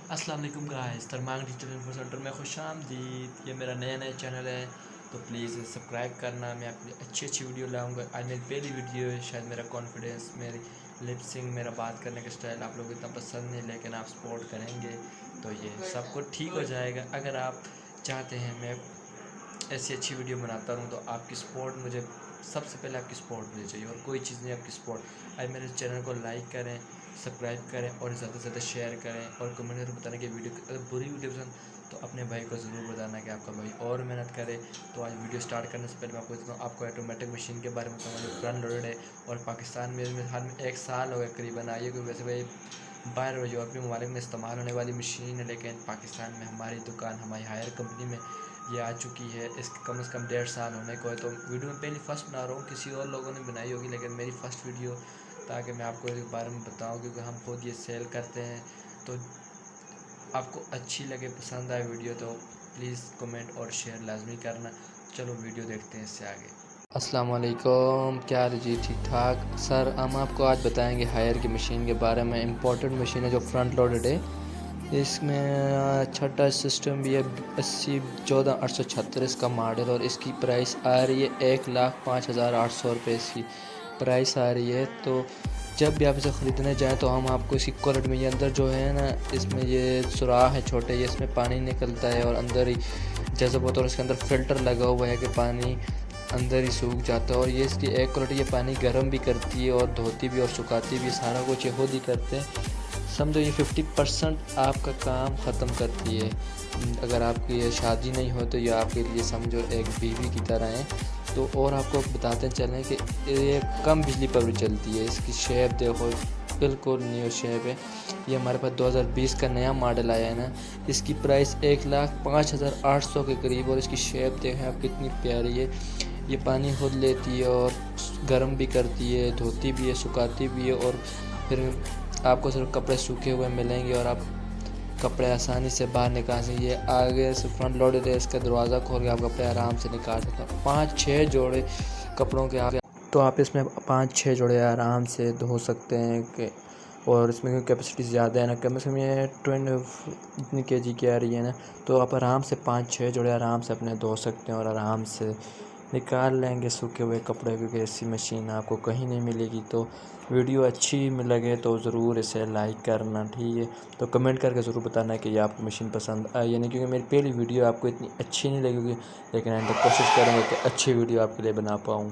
अस्सलाम वालेकुम guys, तरमांग digital info centre में खुशामदीद। ये मेरा नया चैनल है, तो प्लीज़ सब्सक्राइब करना। मैं आपके लिए अच्छी अच्छी वीडियो लाऊंगा। आज मेरी पहली वीडियो है, शायद मेरा कॉन्फिडेंस, मेरी लिपसिंग, मेरा बात करने का स्टाइल आप लोग इतना पसंद नहीं, लेकिन आप सपोर्ट करेंगे तो ये सब कुछ ठीक हो जाएगा। अगर आप चाहते हैं मैं ऐसी अच्छी वीडियो बनाता रहूँ तो आपकी सपोर्ट मुझे, सबसे पहले आपकी सपोर्ट मुझे चाहिए और कोई चीज़ नहीं, आपकी सपोर्ट। आज मेरे चैनल को लाइक करें, सब्सक्राइब करें और ज़्यादा से ज़्यादा शेयर करें और कमेंट करके बताना कि वीडियो अगर बुरी वीडियो पसंद तो अपने भाई को ज़रूर बताना कि आपका भाई और मेहनत करे। तो आज वीडियो स्टार्ट करने से पहले मैं आपको ऑटोमेटिक मशीन के बारे में बताऊँगा जो फ्रंट लोडेड है और पाकिस्तान में हाल में 1 साल हो गया करीबन आई है, क्योंकि वैसे भाई बाहर यूरोपीय ममालिक में इस्तेमाल होने वाली मशीन है, लेकिन पाकिस्तान में हमारी दुकान, हमारी हायर कंपनी में ये आ चुकी है। इसके कम से कम 1.5 साल होने को है। तो वीडियो में पहली फर्स्ट बना रहा हूँ, किसी और लोगों ने बनाई होगी लेकिन मेरी फ़र्स्ट वीडियो, ताकि मैं आपको इसके बारे में बताऊँ, क्योंकि हम खुद ये सेल करते हैं। तो आपको अच्छी लगे, पसंद आए वीडियो तो प्लीज़ कमेंट और शेयर लाजमी करना। चलो वीडियो देखते हैं इससे आगे। अस्सलाम वालेकुम, क्या हाल है जी? ठीक ठाक सर। हम आपको आज बताएंगे हायर की मशीन के बारे में। इम्पोर्टेंट मशीन है जो फ्रंट लोडेड है। इसमें छठा सिस्टम भी है, 8014-836 इसका मॉडल और इसकी प्राइस आ रही है 1,05,800 रुपये इसकी प्राइस आ रही है। तो जब भी आप इसे ख़रीदने जाएं तो हम आपको इसकी क्वालिटी में, ये अंदर जो है ना, इसमें ये सुराख है छोटे, ये इसमें पानी निकलता है और अंदर ही जैसे होता है, और इसके अंदर फ़िल्टर लगा हुआ है कि पानी अंदर ही सूख जाता है। और ये इसकी एक क्वालिटी, ये पानी गर्म भी करती है और धोती भी और सुखाती भी, सारा कुछ ये खुद ही करते हैं। समझो ये 50% आपका काम ख़त्म करती है। अगर आपकी ये शादी नहीं हो तो ये आपके लिए समझो एक बीवी की तरह है। तो और आपको बताते चलें कि ये कम बिजली पर भी चलती है। इसकी शेप देखो, बिल्कुल न्यू शेप है। ये हमारे पास 2020 का नया मॉडल आया है ना। इसकी प्राइस 1,05,800 के करीब और इसकी शेप देखें आप कितनी प्यारी है। ये पानी खुद लेती है और गर्म भी करती है, धोती भी है, सुखाती भी है और फिर आपको सिर्फ कपड़े सूखे हुए मिलेंगे और आप कपड़े आसानी से बाहर निकाल सकते। ये आगे से फ्रंट लोडेड है, इसका दरवाज़ा खोल के आप कपड़े आराम से निकाल सकते हैं। 5-6 जोड़े कपड़ों के आगे, तो आप इसमें 5-6 जोड़े आराम से धो सकते हैं कि। और इसमें कैपेसिटी ज़्यादा है ना, कम से कम ये 20 kg की आ रही है ना, तो आप आराम से 5-6 जोड़े आराम से अपने धो सकते हैं और आराम से निकाल लेंगे सूखे हुए कपड़े, क्योंकि ऐसी मशीन आपको कहीं नहीं मिलेगी। तो वीडियो अच्छी लगे तो ज़रूर इसे लाइक करना, ठीक है। तो कमेंट करके ज़रूर बताना कि ये आपको मशीन पसंद आई या नहीं, क्योंकि मेरी पहली वीडियो आपको इतनी अच्छी नहीं लगेगी, लेकिन आइंदा कोशिश करूँगा कि अच्छी वीडियो आपके लिए बना पाऊँ।